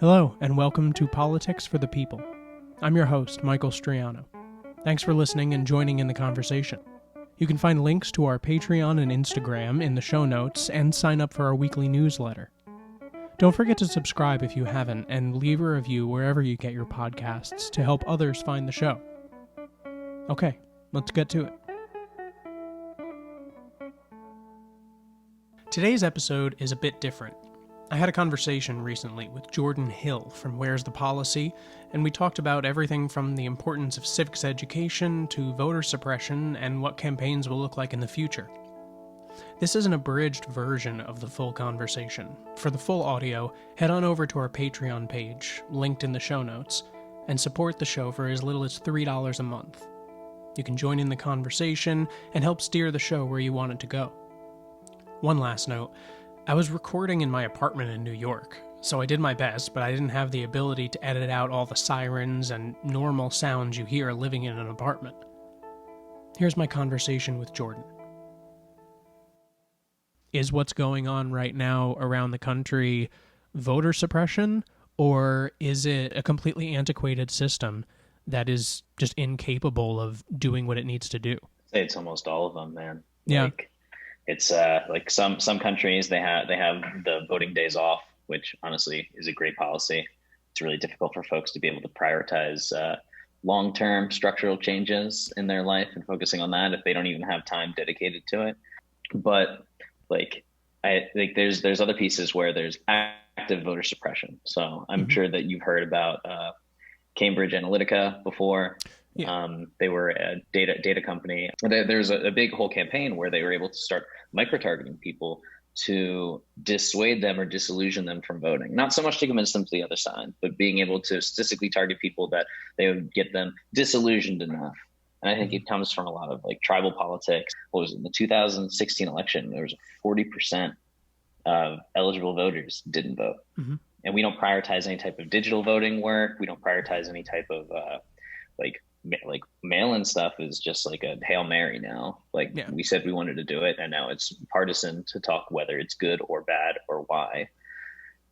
Hello, and welcome to Politics for the People. I'm your host, Michael Striano. Thanks for listening and joining in the conversation. You can find links to our Patreon and Instagram in the show notes and sign up for our weekly newsletter. Don't forget to subscribe if you haven't and leave a review wherever you get your podcasts to help others find the show. Okay, let's get to it. Today's episode is a bit different. I had a conversation recently with Jordan Hill from Where's the Policy, and we talked about everything from the importance of civics education to voter suppression and what campaigns will look like in the future. This is an abridged version of the full conversation. For the full audio, head on over to our Patreon page, linked in the show notes, and support the show for as little as $3 a month. You can join in the conversation and help steer the show where you want it to go. One last note. I was recording in my apartment in New York, so I did my best, but I didn't have the ability to edit out all the sirens and normal sounds you hear living in an apartment. Here's my conversation with Jordan. Is what's going on right now around the country voter suppression, or is it a completely antiquated system that is just incapable of doing what it needs to do? I'd say it's almost all of them, man. Yeah. It's like some countries they have the voting days off, which honestly is a great policy. It's really difficult for folks to be able to prioritize long-term structural changes in their life and focusing on that if they don't even have time dedicated to it. But I think there's other pieces where there's active voter suppression. So I'm sure that you've heard about Cambridge Analytica before. Yeah. They were a data company. There's a big whole campaign where they were able to start micro-targeting people to dissuade them or disillusion them from voting. Not so much to convince them to the other side, but being able to statistically target people that they would get them disillusioned enough. And I think it comes from a lot of tribal politics. What was it, in the 2016 election, there was 40% of eligible voters didn't vote. Mm-hmm. And we don't prioritize any type of digital voting work. We don't prioritize any type of Mailin stuff is just like a Hail Mary now. We said we wanted to do it, and now it's partisan to talk whether it's good or bad or why.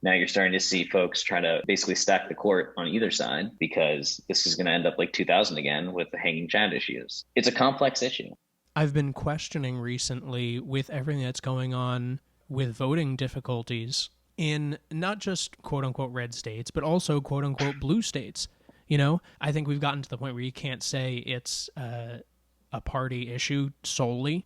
Now you're starting to see folks try to basically stack the court on either side, because this is going to end up like 2000 again with the hanging Chad issues. It's a complex issue. I've been questioning recently with everything that's going on with voting difficulties in not just quote unquote red states, but also quote unquote blue states. You know, I think we've gotten to the point where you can't say it's a party issue solely,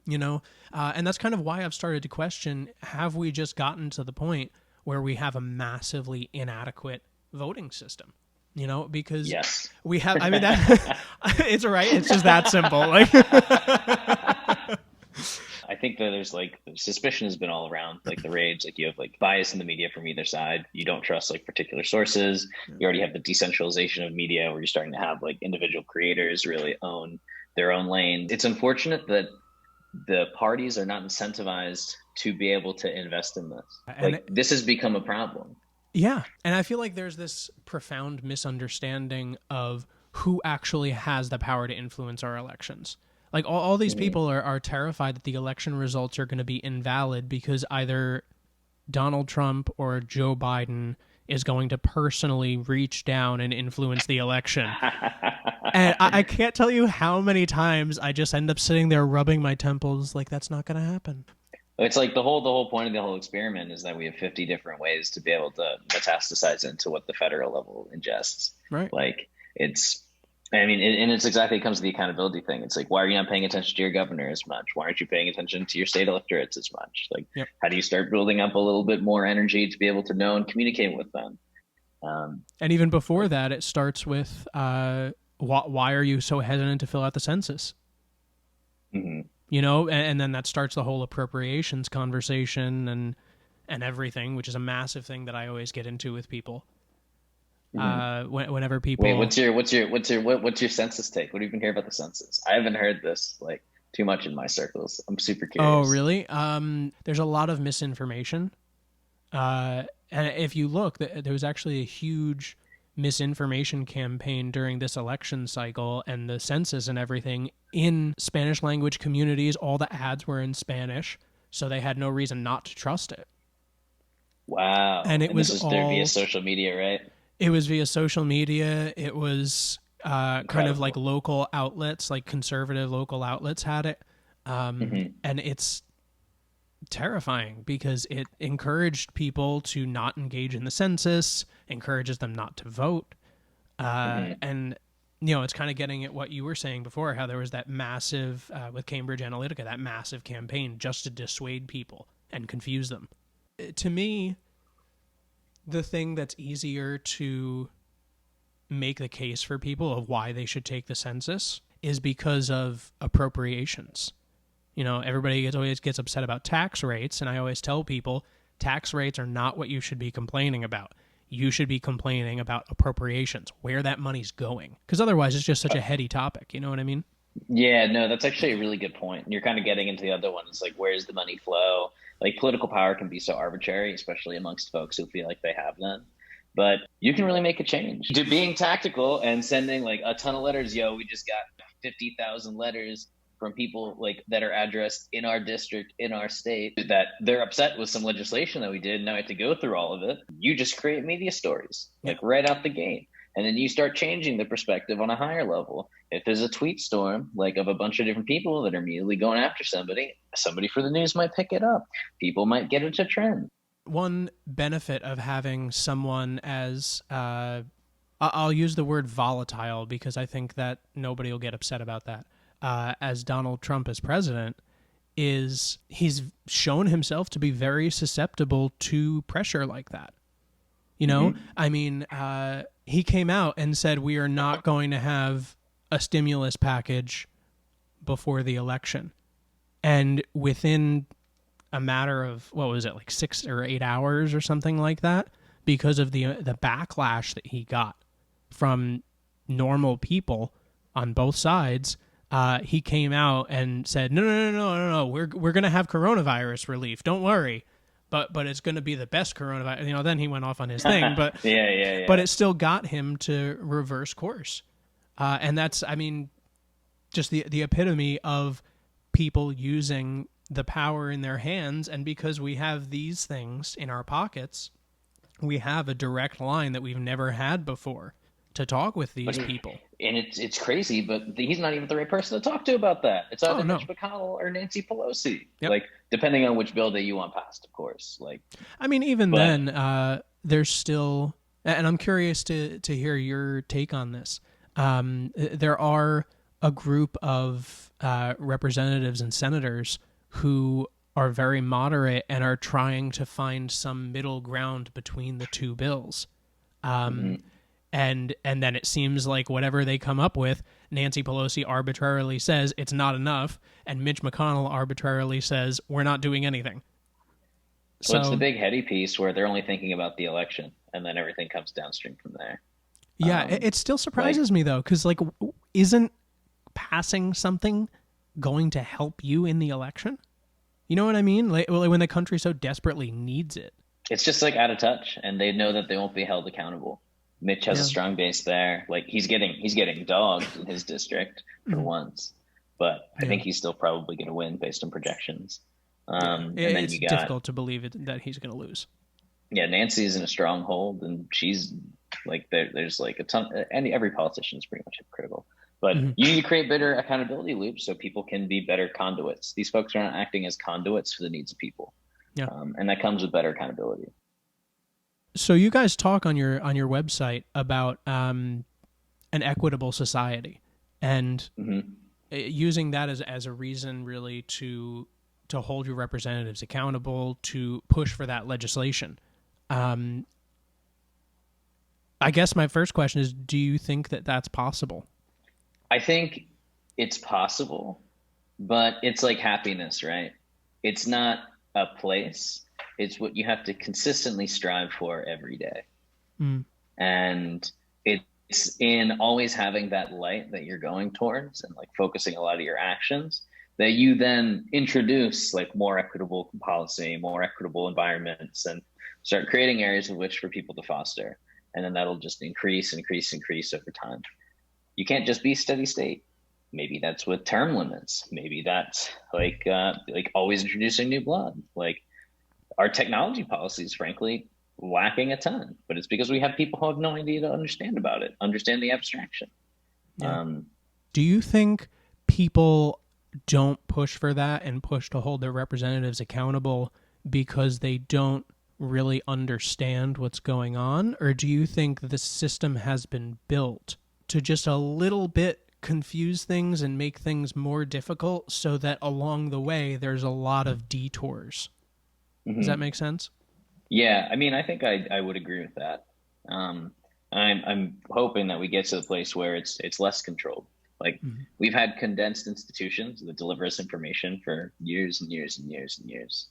you know, and that's kind of why I've started to question, have we just gotten to the point where we have a massively inadequate voting system? You know, because we have, I mean, that it's all right. It's just that simple. I think that there's suspicion has been all around, the rage. You have bias in the media from either side. You don't trust particular sources. You already have the decentralization of media where you're starting to have individual creators really own their own lane. It's unfortunate that the parties are not incentivized to be able to invest in this. This has become a problem. Yeah. And I feel like there's this profound misunderstanding of who actually has the power to influence our elections. All these people are terrified that the election results are going to be invalid because either Donald Trump or Joe Biden is going to personally reach down and influence the election. And I can't tell you how many times I just end up sitting there rubbing my temples like that's not going to happen. It's the whole point of the whole experiment is that we have 50 different ways to be able to metastasize into what the federal level ingests. Right. It comes to the accountability thing. It's why are you not paying attention to your governor as much? Why aren't you paying attention to your state electorates as much? How do you start building up a little bit more energy to be able to know and communicate with them? And even before that, it starts with why are you so hesitant to fill out the census? Mm-hmm. You know, and then that starts the whole appropriations conversation and everything, which is a massive thing that I always get into with people. Whenever people what's your census take? What do you hear about the census? I haven't heard this too much in my circles. I'm super curious. Oh, really? There's a lot of misinformation. And if you look, there was actually a huge misinformation campaign during this election cycle and the census and everything in Spanish language communities. All the ads were in Spanish, so they had no reason not to trust it. Wow. And it And was this is through via all, social media, right? it was via social media. It was kind of like Incredible. local outlets, like conservative local outlets had it. Hmm. And it's terrifying because it encouraged people to not engage in the census, encourages them not to vote. Hmm. And it's kind of getting at what you were saying before, how there was that massive, with Cambridge Analytica, that massive campaign just to dissuade people and confuse them. To me, the thing that's easier to make the case for people of why they should take the census is because of appropriations. Everybody always gets upset about tax rates, and I always tell people tax rates are not what you should be complaining about. You should be complaining about appropriations, where that money's going. Because otherwise, it's just such a heady topic. You know what I mean? Yeah, no, that's actually a really good point. And you're kind of getting into the other ones, like where's the money flow? Like political power can be so arbitrary, especially amongst folks who feel like they have none. But you can really make a change. To being tactical and sending like a ton of letters, yo, we just got 50,000 letters from people like that are addressed in our district, in our state, that they're upset with some legislation that we did. Now I have to go through all of it. You just create media stories, Yeah. like right out the gate. And then you start changing the perspective on a higher level. If there's a tweet storm, like of a bunch of different people that are immediately going after somebody for the news might pick it up. People might get into trend. One benefit of having someone as, I'll use the word volatile because I think that nobody will get upset about that, as Donald Trump as president, is he's shown himself to be very susceptible to pressure like that. Mm-hmm. I mean, he came out and said we are not going to have a stimulus package before the election. And within a matter of, what was it, like 6 or 8 hours or something like that, because of the backlash that he got from normal people on both sides, he came out and said, no, we're going to have coronavirus relief. Don't worry. But it's going to be the best coronavirus. Then he went off on his thing, but Yeah. it still got him to reverse course. And that's, I mean, just the epitome of people using the power in their hands. And because we have these things in our pockets, we have a direct line that we've never had before to talk with these people. And it's crazy, but he's not even the right person to talk to about that. It's Oh, either no. Mitch McConnell or Nancy Pelosi. Yep. Like depending on which bill that you want passed, of course. Like, I mean, even but then, there's still, and I'm curious to hear your take on this. There are a group of representatives and senators who are very moderate and are trying to find some middle ground between the two bills. mhm. And then it seems like whatever they come up with, Nancy Pelosi arbitrarily says it's not enough, and Mitch McConnell arbitrarily says we're not doing anything. So it's the So big heady piece where they're only thinking about the election, and then everything comes downstream from there. yeah, it still Like, surprises me though, because like, isn't passing something going to help you in the election? You know what I mean? Like when the country so desperately needs it. it's just like out of touch, and they know that they won't be held accountable. Mitch has a Yeah. strong base there. Like he's getting dogged in his district for Mhm. once, but I Yeah. think he's still probably going to win based on projections. Yeah. And then It's you got difficult to believe that he's going to lose. Nancy's in a stronghold, and she's like there's like a ton. Every politician is pretty much hypocritical. But Mhm. you need to create better accountability loops so people can be better conduits. These folks are not acting as conduits for the needs of people, Yeah. and that comes with better accountability. So you guys talk on your website about an equitable society, and Hmm. using that as a reason really to hold your representatives accountable, to push for that legislation. Um, I guess my first question is, do you think that that's possible? I think it's possible, but it's like happiness, right? It's not a place. It's what you have to consistently strive for every day. Mm. And it's in always having that light that you're going towards and like focusing a lot of your actions that you then introduce like more equitable policy, more equitable environments, and start creating areas in which for people to foster. and then that'll just increase over time. You can't just be steady state. Maybe that's with term limits. Maybe that's like always introducing new blood. Like our technology policies, frankly, lacking a ton, but it's because we have people who have no idea to understand about it, understand the abstraction. Yeah. Do you think people don't push for that and push to hold their representatives accountable because they don't really understand what's going on? Or do you think the system has been built to just a little bit confuse things and make things more difficult so that along the way there's a lot of detours? Does that make sense? Yeah, I mean, I think I would agree with that. I'm hoping that we get to the place where it's less controlled. Like we've had condensed institutions that deliver us information for years and years and years and years.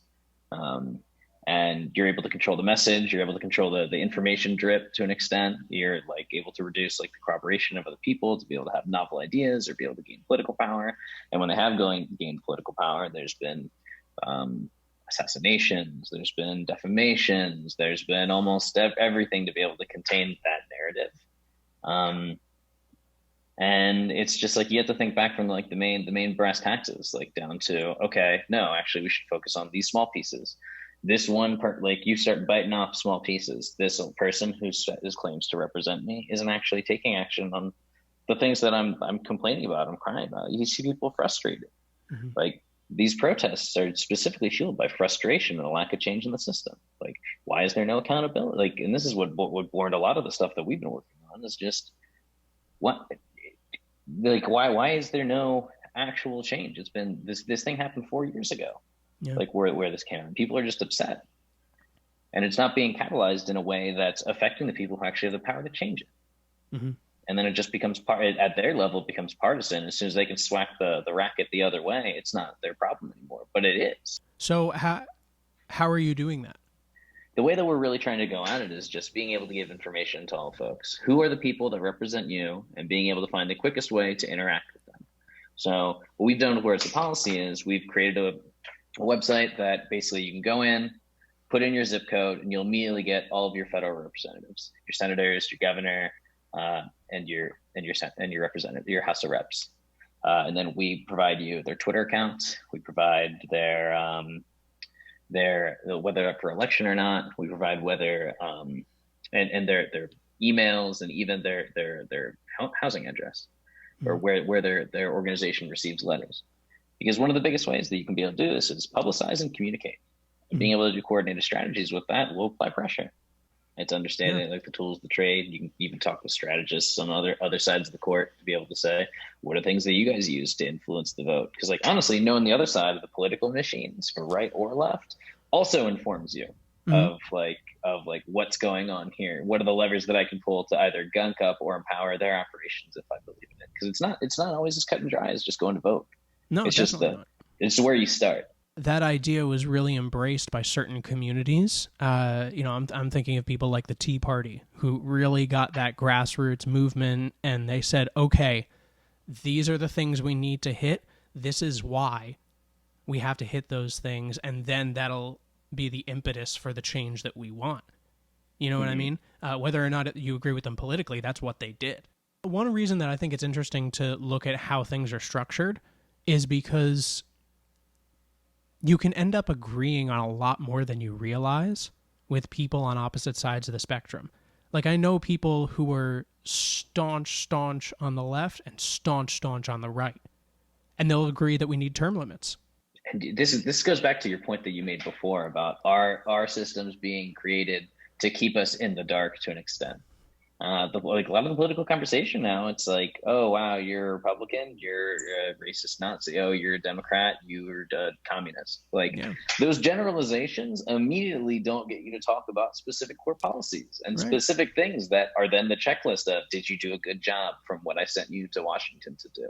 And you're able to control the message, you're able to control the information drip to an extent. You're like able to reduce like the corroboration of other people to be able to have novel ideas or be able to gain political power. And when they have gained political power, there's been assassinations, there's been defamations, there's been almost everything to be able to contain that narrative. And it's just like you have to think back from like the main brass taxes, like down to, okay, no, actually we should focus on these small pieces. This one part, like you start biting off small pieces. This person who claims to represent me isn't actually taking action on the things that I'm complaining about, I'm crying about. You see people frustrated. Like these protests are specifically fueled by frustration and a lack of change in the system. Like, why is there no accountability? Like, and this is what born a lot of the stuff that we've been working on is just what, like, why is there no actual change? It's been this thing happened 4 years ago. Yeah. Like where this came from. People are just upset. And it's not being catalyzed in a way that's affecting the people who actually have the power to change it. And then it just becomes at their level, it becomes partisan. As soon as they can swack the racket the other way, it's not their problem anymore, but it is. So how are you doing that? The way that we're really trying to go at it is just being able to give information to all folks. Who are the people that represent you, and being able to find the quickest way to interact with them. So what we've done with Where's the Policy is we've created a website that basically you can go in, put in your zip code, and you'll immediately get all of your federal representatives, your senators, your governor, and your representative, your House of Reps. And then we provide you their Twitter accounts. We provide their whether up for election or not. We provide whether and their emails and even their housing address or where their organization receives letters. Because one of the biggest ways that you can be able to do this is publicize and communicate. And being able to do coordinated strategies with that will apply pressure. It's understanding like the tools of the trade. You can even talk with strategists on other sides of the court to be able to say, what are things that you guys use to influence the vote? Because like honestly, knowing the other side of the political machines for right or left also informs you of what's going on here. What are the levers that I can pull to either gunk up or empower their operations if I believe in it? Because it's not always as cut and dry as just going to vote. No, it's just it's where you start. That idea was really embraced by certain communities. I'm thinking of people like the Tea Party, who really got that grassroots movement, and they said, okay, these are the things we need to hit. This is why we have to hit those things, and then that'll be the impetus for the change that we want. You know what I mean? Whether or not you agree with them politically, that's what they did. One reason that I think it's interesting to look at how things are structured is because you can end up agreeing on a lot more than you realize with people on opposite sides of the spectrum. Like, I know people who are staunch on the left and staunch on the right, and they'll agree that we need term limits. And this goes back to your point that you made before about our systems being created to keep us in the dark to an extent. Like a lot of the political conversation now, it's like, oh wow, you're a Republican, you're a racist Nazi, oh you're a Democrat, you're a communist. Like those generalizations immediately don't get you to talk about specific core policies and specific things that are then the checklist of, did you do a good job from what I sent you to Washington to do?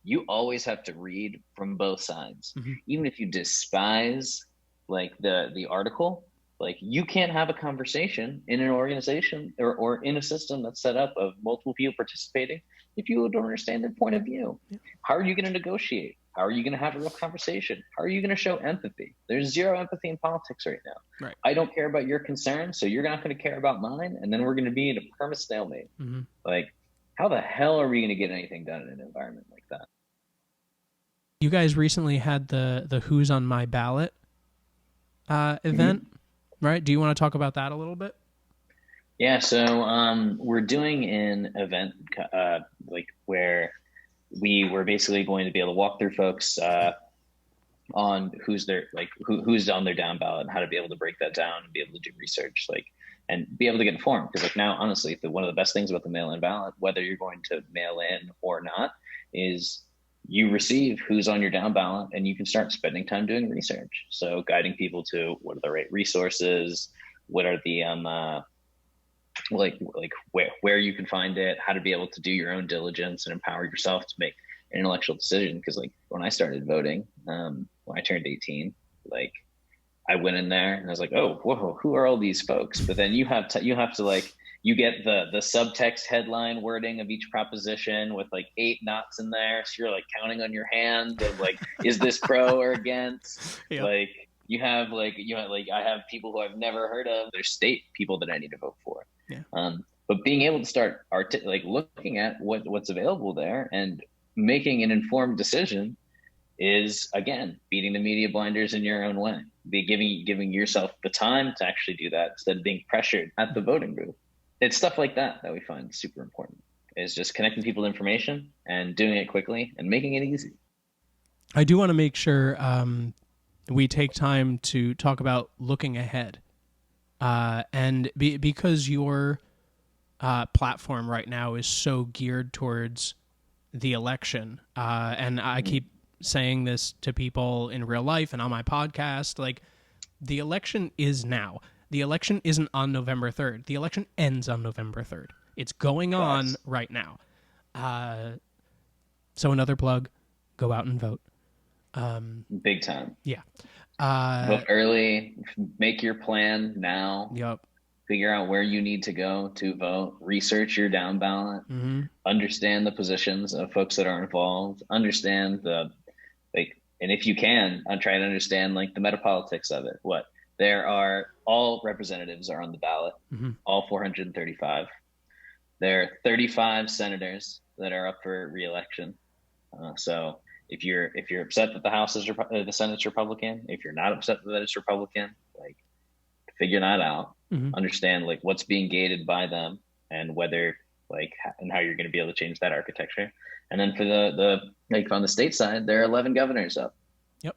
You always have to read from both sides, even if you despise like the article. Like you can't have a conversation in an organization or in a system that's set up of multiple people participating if you don't understand their point of view. How are you going to negotiate? How are you going to have a real conversation? How are you going to show empathy? There's zero empathy in politics right now. Right. I don't care about your concerns, so you're not going to care about mine, and then we're going to be in a perma stalemate. Mm-hmm. Like, how the hell are we going to get anything done in an environment like that? You guys recently had the Who's on My Ballot event, right? Do you want to talk about that a little bit? Yeah, so we're doing an event like where we were basically going to be able to walk through folks on who's on their down ballot and how to be able to break that down and be able to do research, like, and be able to get informed. Because like now, honestly, one of the best things about the mail-in ballot, whether you're going to mail in or not, is you receive who's on your down ballot and you can start spending time doing research. So guiding people to what are the right resources, what are the where you can find it, how to be able to do your own diligence and empower yourself to make an intellectual decision. Because like when I started voting, when I turned 18, like I went in there and I was like, oh, whoa, who are all these folks? But then you have to like, you get the subtext headline wording of each proposition with like 8 knots in there. So you're like counting on your hand of like, is this pro or against? Yep. Like I have people who I've never heard of. There's state people that I need to vote for. Yeah. But being able to start looking at what's available there and making an informed decision is, again, beating the media blinders in your own way. Giving yourself the time to actually do that instead of being pressured at the voting booth. It's stuff like that we find super important. Is just connecting people to information and doing it quickly and making it easy. I do want to make sure we take time to talk about looking ahead. And because your platform right now is so geared towards the election, and I keep saying this to people in real life and on my podcast, like, the election is now. The election isn't on November 3rd. The election ends on November 3rd. It's going on right now. So another plug, go out and vote. Big time. Yeah. Vote early, make your plan now. Yep. Figure out where you need to go to vote, research your down ballot, understand the positions of folks that are involved, understand and if you can, try to understand like the metapolitics of it. All representatives are on the ballot, all 435. There are 35 senators that are up for re-election. So if you're upset that the Senate's Republican, if you're not upset that it's Republican, like, figure that out. Understand like what's being gated by them and whether and how you're going to be able to change that architecture. And then for on the state side, there are 11 governors up. Yep.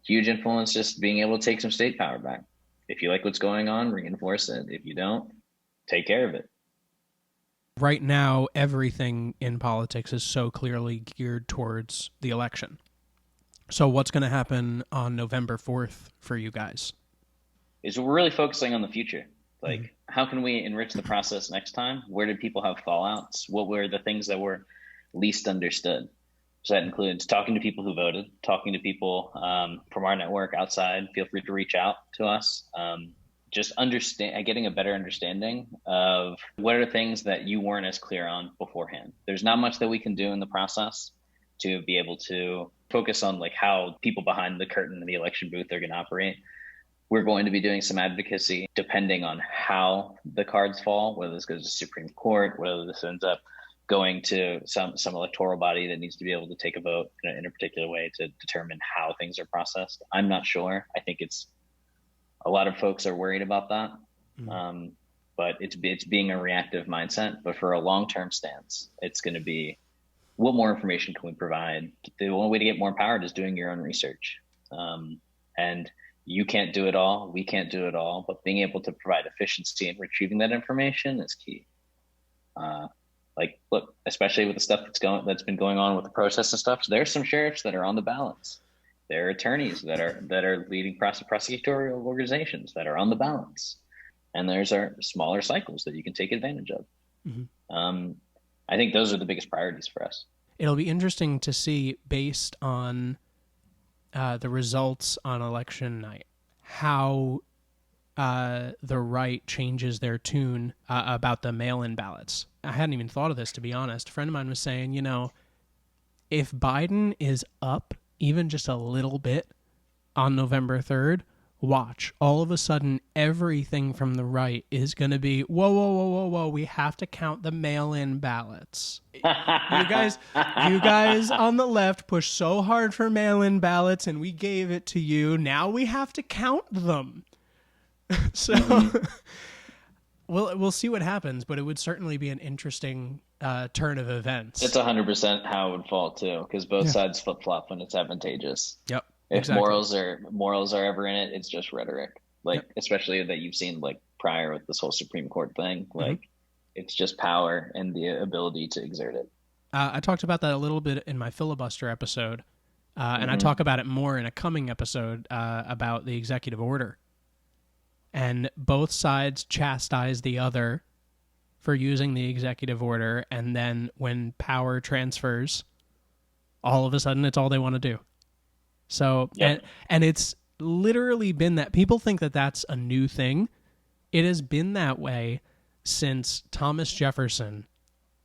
Huge influence, just being able to take some state power back. If you like what's going on, reinforce it. If you don't, take care of it. Right now, everything in politics is so clearly geared towards the election. So what's going to happen on November 4th for you guys? Is we're really focusing on the future. Like, how can we enrich the process next time? Where did people have fallouts? What were the things that were least understood? So that includes talking to people who voted, talking to people from our network outside. Feel free to reach out to us. Just getting a better understanding of what are things that you weren't as clear on beforehand. There's not much that we can do in the process to be able to focus on like how people behind the curtain in the election booth are going to operate. We're going to be doing some advocacy depending on how the cards fall, whether this goes to Supreme Court, whether this ends up going to some electoral body that needs to be able to take a vote in a particular way to determine how things are processed. I'm not sure. I think a lot of folks are worried about that, but it's being a reactive mindset. But for a long-term stance, it's going to be, what more information can we provide? The only way to get more empowered is doing your own research. And you can't do it all. We can't do it all. But being able to provide efficiency in retrieving that information is key. Look, especially with the stuff that's been going on with the protests and stuff. So there's some sheriffs that are on the ballots. There are attorneys that are leading prosecutorial organizations that are on the ballots, and there's our smaller cycles that you can take advantage of. I think those are the biggest priorities for us. It'll be interesting to see, based on the results on election night, how the right changes their tune about the mail-in ballots. I hadn't even thought of this, to be honest. A friend of mine was saying, if Biden is up even just a little bit on November 3rd, watch. All of a sudden, everything from the right is going to be, whoa, whoa, whoa, whoa, whoa, we have to count the mail-in ballots. You guys on the left pushed so hard for mail-in ballots, and we gave it to you. Now we have to count them. So we'll see what happens, but it would certainly be an interesting turn of events. It's 100% how it would fall too, because both sides flip flop when it's advantageous. Yep. If exactly. morals are ever in it, it's just rhetoric. Like especially that you've seen like prior with this whole Supreme Court thing. Like it's just power and the ability to exert it. I talked about that a little bit in my filibuster episode, and I talk about it more in a coming episode about the executive order. And both sides chastise the other for using the executive order, and then when power transfers, all of a sudden it's all they want to do. So, and it's literally been that. People think that that's a new thing. It has been that way since Thomas Jefferson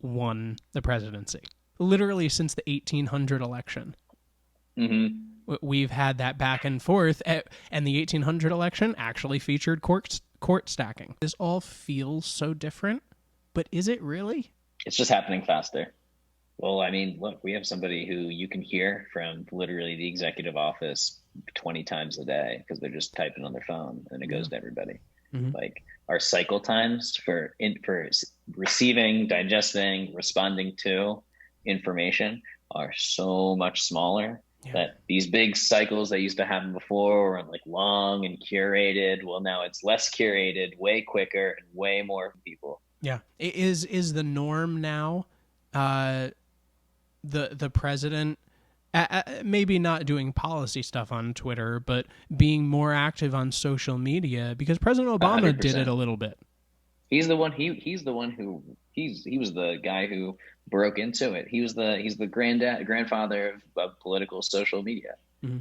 won the presidency. Literally since the 1800 election. We've had that back and forth, and the 1800 election actually featured court stacking. This all feels so different, but is it really? It's just happening faster. Well, I mean, look, we have somebody who you can hear from literally the executive office 20 times a day because they're just typing on their phone and it goes to everybody. Like our cycle times for receiving, digesting, responding to information are so much smaller that these big cycles that used to happen before were like long and curated. Well, now it's less curated, way quicker, and way more people. Yeah. Is the norm now the president maybe not doing policy stuff on Twitter, but being more active on social media? Because President Obama 100%. did it a little bit. He's the one. He was the guy who broke into it. He's the grandfather of political social media.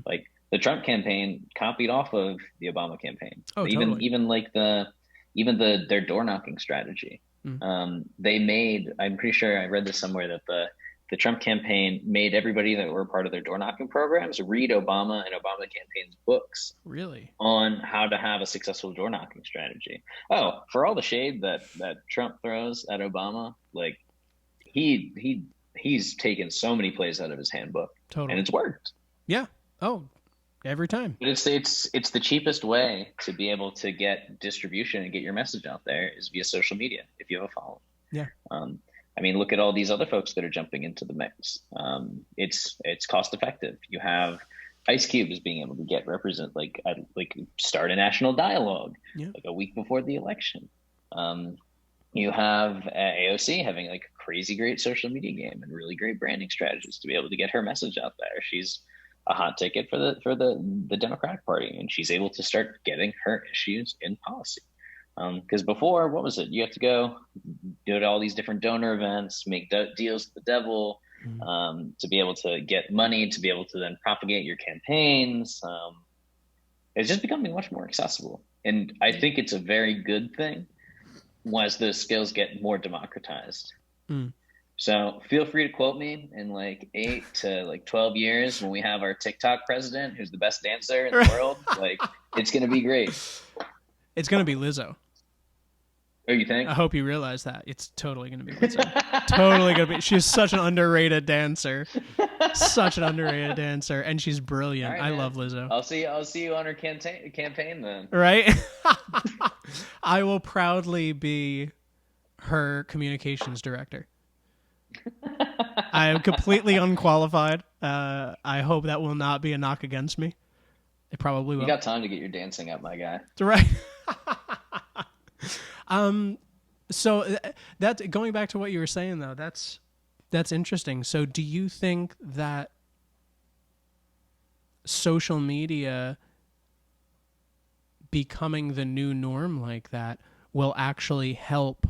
Like the Trump campaign copied off of the Obama campaign. Oh, even their door knocking strategy. They made. I'm pretty sure I read this somewhere that the Trump campaign made everybody that were part of their door knocking programs read Obama and Obama campaign's books. Really? On how to have a successful door knocking strategy. Oh, for all the shade that Trump throws at Obama, like he's taken so many plays out of his handbook. Totally. And it's worked. Yeah. Oh, every time. But it's the cheapest way to be able to get distribution and get your message out there is via social media if you have a following. Yeah. I mean, look at all these other folks that are jumping into the mix. It's cost effective. You have Ice Cube is being able to get start a national dialogue like a week before the election. You have AOC having like a crazy great social media game and really great branding strategies to be able to get her message out there. She's a hot ticket for the Democratic Party, and she's able to start getting her issues in policy. Because before, what was it? You have to go do all these different donor events, make deals with the devil, to be able to get money, to be able to then propagate your campaigns. It's just becoming much more accessible. And I think it's a very good thing as those skills get more democratized. So feel free to quote me in like 8 to like 12 years when we have our TikTok president, who's the best dancer in the world. Like, it's going to be great. It's going to be Lizzo. Oh, you think? I hope you realize that. It's totally going to be Lizzo. Totally going to be. She's such an underrated dancer. Such an underrated dancer. And she's brilliant. Right, I love Lizzo. I'll see you on her campaign then. Right? I will proudly be her communications director. I am completely unqualified. I hope that will not be a knock against me. It probably will. You got time to get your dancing up, my guy. Right. So that going back to what you were saying though, that's interesting. So do you think that social media becoming the new norm like that will actually help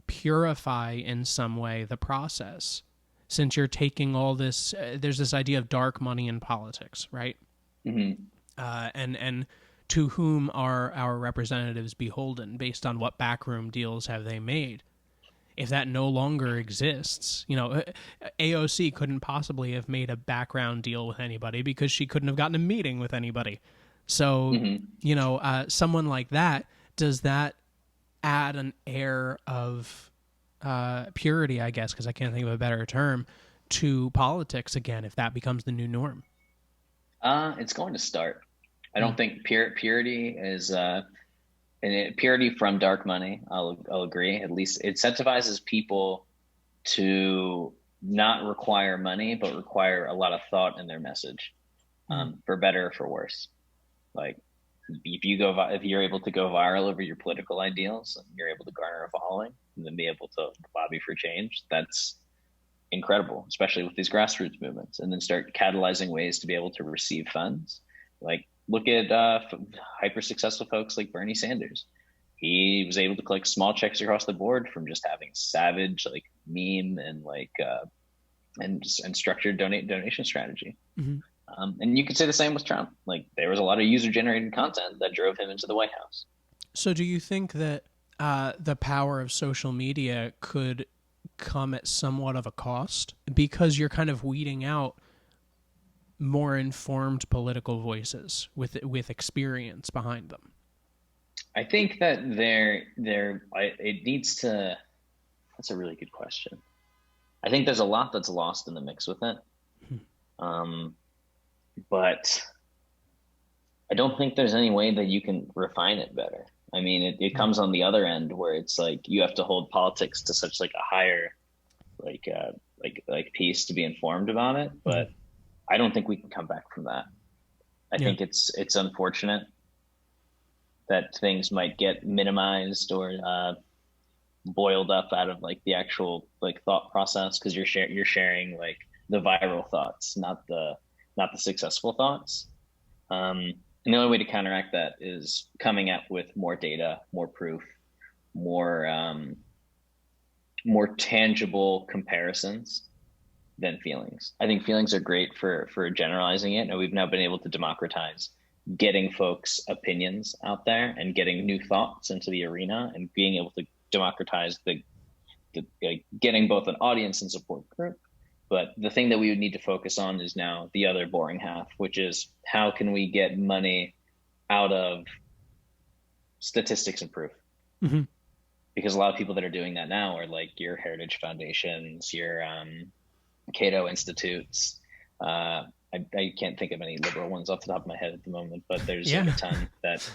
purify in some way the process, since you're taking all this there's this idea of dark money in politics, right? And to whom are our representatives beholden based on what backroom deals have they made? if that no longer exists, AOC couldn't possibly have made a background deal with anybody because she couldn't have gotten a meeting with anybody. So, someone like that, does that add an air of purity, I guess, because I can't think of a better term, to politics again if that becomes the new norm? It's going to start. I don't think purity is purity from dark money. I'll agree. At least it incentivizes people to not require money, but require a lot of thought in their message, for better or for worse. Like if you're able to go viral over your political ideals, and you're able to garner a following, and then be able to lobby for change, that's incredible, especially with these grassroots movements, and then start catalyzing ways to be able to receive funds. Like look at hyper successful folks like Bernie Sanders. He was able to collect small checks across the board from just having savage like meme and and structured donation strategy. And you could say the same with Trump. Like there was a lot of user generated content that drove him into the White House. So do you think that the power of social media could come at somewhat of a cost because you're kind of weeding out more informed political voices with experience behind them? I think that it needs to. That's a really good question. I think there's a lot that's lost in the mix with it, but I don't think there's any way that you can refine it better. I mean, it comes on the other end where it's like you have to hold politics to such like a higher like piece to be informed about it, but I don't think we can come back from that. I think it's unfortunate that things might get minimized or boiled up out of like the actual like thought process, because you're sharing like the viral thoughts, not the successful thoughts. And the only way to counteract that is coming up with more data, more proof, more tangible comparisons than feelings. I think feelings are great for generalizing it, and we've now been able to democratize getting folks' opinions out there and getting new thoughts into the arena, and being able to democratize the getting both an audience and support group. But the thing that we would need to focus on is now the other boring half, which is how can we get money out of statistics and proof? Because a lot of people that are doing that now are like your Heritage Foundations, your Cato Institutes. I can't think of any liberal ones off the top of my head at the moment, but there's like a ton that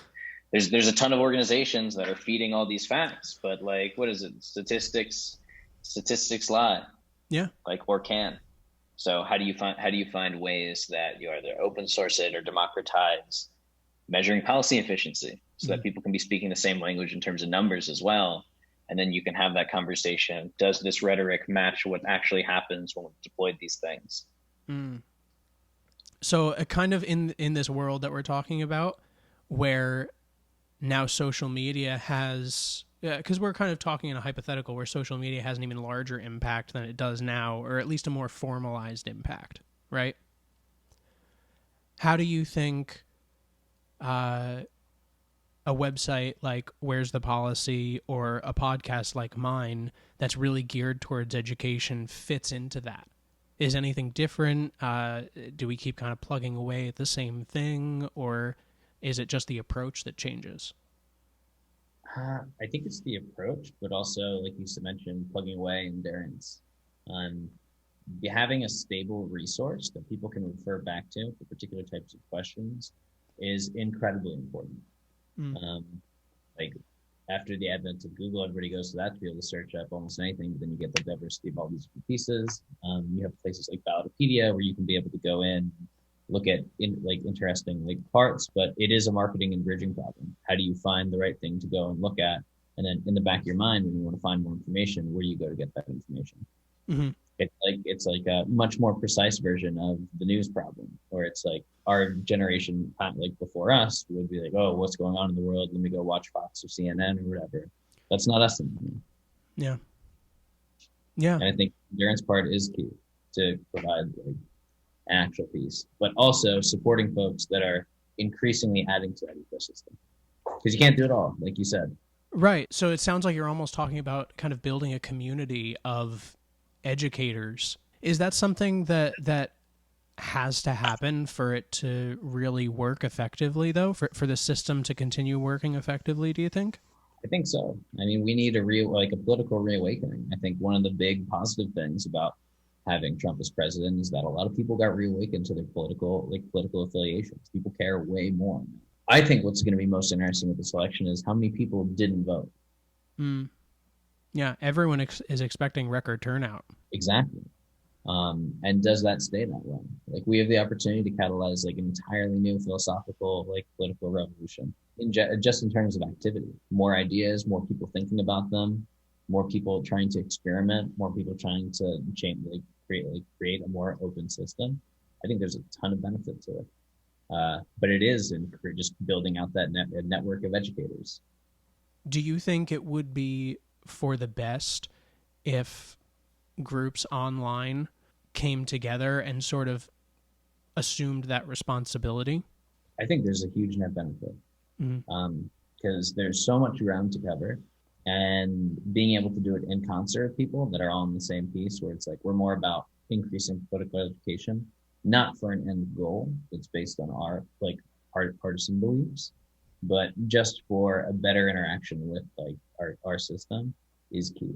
there's a ton of organizations that are feeding all these facts. But like, what is it? Statistics lie. Yeah. Like, or can. So how do you find ways that you either open source it or democratize measuring policy efficiency so that people can be speaking the same language in terms of numbers as well? And then you can have that conversation. Does this rhetoric match what actually happens when we've deployed these things? So kind of in this world that we're talking about, where now social media has, because we're kind of talking in a hypothetical where social media has an even larger impact than it does now, or at least a more formalized impact, right? How do you think a website like Where's the Policy or a podcast like mine that's really geared towards education fits into that? Is anything different? Do we keep kind of plugging away at the same thing, or is it just the approach that changes? I think it's the approach, but also, like you mentioned, plugging away endurance. Having a stable resource that people can refer back to for particular types of questions is incredibly important. Like after the advent of Google, everybody goes to that to be able to search up almost anything, but then you get the diversity of all these different pieces. You have places like Ballotopedia where you can be able to go in, look at interesting parts, but it is a marketing and bridging problem. How do you find the right thing to go and look at? And then in the back of your mind, when you want to find more information, where do you go to get that information? It's like a much more precise version of the news problem, where it's like our generation, like before us, would be like, oh, what's going on in the world? Let me go watch Fox or CNN or whatever. That's not us anymore. Yeah. And I think the endurance part is key to provide an actual piece, but also supporting folks that are increasingly adding to that ecosystem, because you can't do it all, like you said. Right. So it sounds like you're almost talking about kind of building a community of educators. Is that something that has to happen for it to really work effectively, though, for the system to continue working effectively, do you think? I think so. I mean, we need a political reawakening. I think one of the big positive things about having Trump as president is that a lot of people got reawakened to their political affiliations. People care way more. I think what's going to be most interesting with this election is how many people didn't vote. Mm. Yeah, everyone is expecting record turnout. Exactly. And does that stay that way? Like, we have the opportunity to catalyze like an entirely new philosophical, like, political revolution just in terms of activity. More ideas, more people thinking about them, more people trying to experiment, more people trying to create a more open system. I think there's a ton of benefit to it. But it is in just building out that network of educators. Do you think it would be for the best if groups online came together and sort of assumed that responsibility? I think there's a huge net benefit because there's so much ground to cover, and being able to do it in concert with people that are all on the same piece, where it's like we're more about increasing political education, not for an end goal that's based on our partisan beliefs, but just for a better interaction with like our system is key.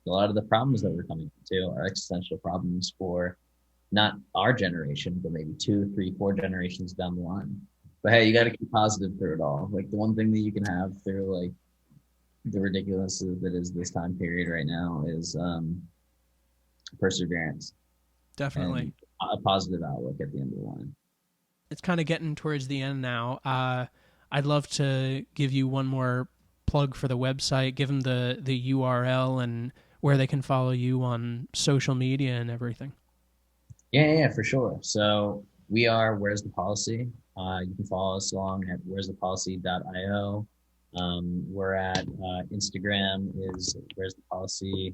A lot of the problems that we're coming to are existential problems for not our generation, but maybe 2, 3, 4 generations down the line. But hey, you got to keep positive through it all. Like, the one thing that you can have through like the ridiculousness that is this time period right now is perseverance. Definitely. And a positive outlook at the end of the line. It's kind of getting towards the end now. I'd love to give you one more plug for the website, give them the URL and where they can follow you on social media and everything. Yeah, for sure. So we are Where's the Policy. You can follow us along at where'sthepolicy.io. We're at Instagram is Where's the Policy,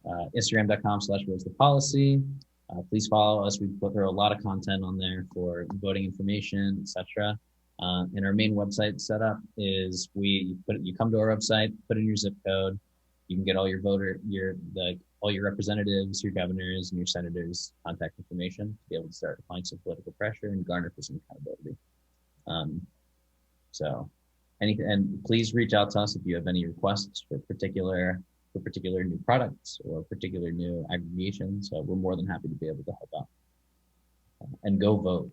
Instagram.com/Where's the Policy. Please follow us. We put through a lot of content on there for voting information, etc. And our main website setup is you come to our website, put in your zip code, you can get all your all your representatives, your governors, and your senators' contact information to be able to start applying some political pressure and garner for some accountability. And please reach out to us if you have any requests for particular new products or particular new aggregations. We're more than happy to be able to help out. And go vote.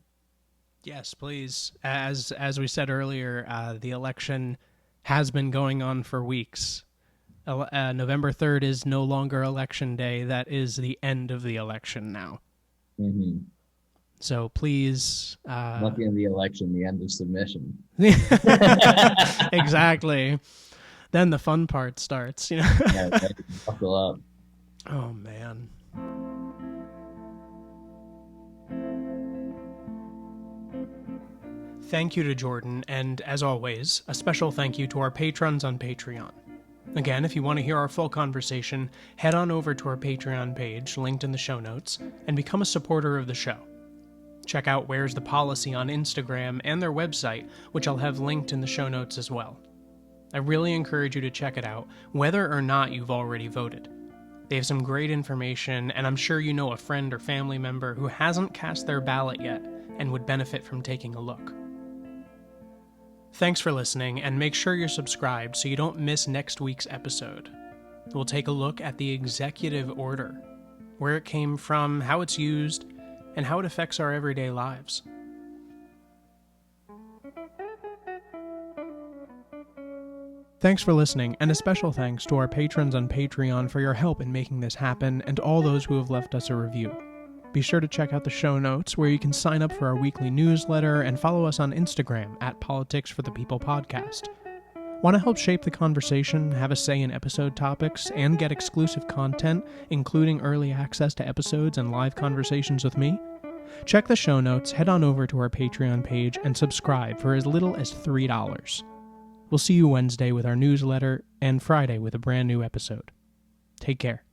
Yes, please. As we said earlier, the election has been going on for weeks. November 3rd is no longer election day. That is the end of the election now. Mm-hmm. So please... not the end of the election, the end of submission. Exactly. Then the fun part starts, you know? Yeah, buckle up. Oh, man. Thank you to Jordan, and as always, a special thank you to our patrons on Patreon. Again, if you want to hear our full conversation, head on over to our Patreon page, linked in the show notes, and become a supporter of the show. Check out Where's the Policy on Instagram and their website, which I'll have linked in the show notes as well. I really encourage you to check it out, whether or not you've already voted. They have some great information, and I'm sure you know a friend or family member who hasn't cast their ballot yet and would benefit from taking a look. Thanks for listening, and make sure you're subscribed so you don't miss next week's episode. We'll take a look at the executive order, where it came from, how it's used, and how it affects our everyday lives. Thanks for listening, and a special thanks to our patrons on Patreon for your help in making this happen, and all those who have left us a review. Be sure to check out the show notes, where you can sign up for our weekly newsletter and follow us on Instagram at Politics for the People Podcast. Want to help shape the conversation, have a say in episode topics, and get exclusive content, including early access to episodes and live conversations with me? Check the show notes, head on over to our Patreon page, and subscribe for as little as $3. We'll see you Wednesday with our newsletter, and Friday with a brand new episode. Take care.